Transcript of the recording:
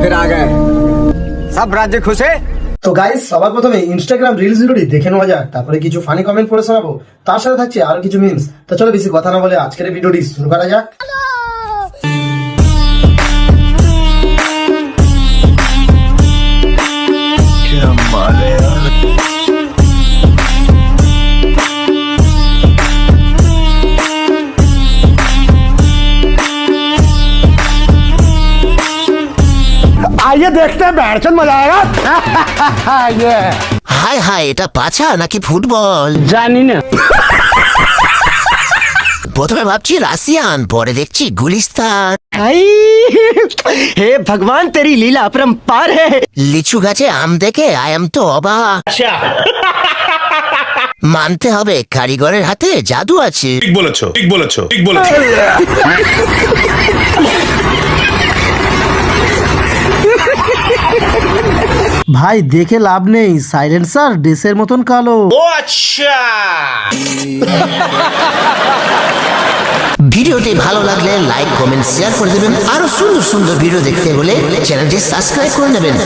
फिर आ गए सब राज्य खुश है। তো গাইস সবার প্রথমে ইনস্টাগ্রাম রিলস ভিডিওটি দেখে নেওয়া যাক, তারপরে কিছু ফানি কমেন্ট পড়ে শোনাবো, তার সাথে থাকছে আরো কিছু মিমস। তো চলো বেশি কথা না বলে আজকের ভিডিওটি শুরু করা যাক। आइए देखते हैं बैठचंद मजा आएगा। ये হায় হায়, এটা পাছা নাকি ফুটবল जानी ना। প্রথমে ভাবছি রাশিয়ান, পরে দেখছি গুলিস্তান। हे भगवान तेरी लीला अपरंपार है। লিচু গাছে আম দেখে আয়াম তো অবাক। মানতে হবে কারিগরের হাতে জাদু আছে। ঠিক বলেছো, ঠিক বলেছো, ঠিক বলেছো। ভাই দেখে লাভ নেই, সাইলেন্সার ডেসের মতন কালো। ও আচ্ছা। ভিডিওটি ভালো লাগলে লাইক কমেন্ট শেয়ার করে দেবেন। আরো সুন্দর সুন্দর ভিডিও দেখতে হলে চ্যানেলটি সাবস্ক্রাইব করে নেবেন।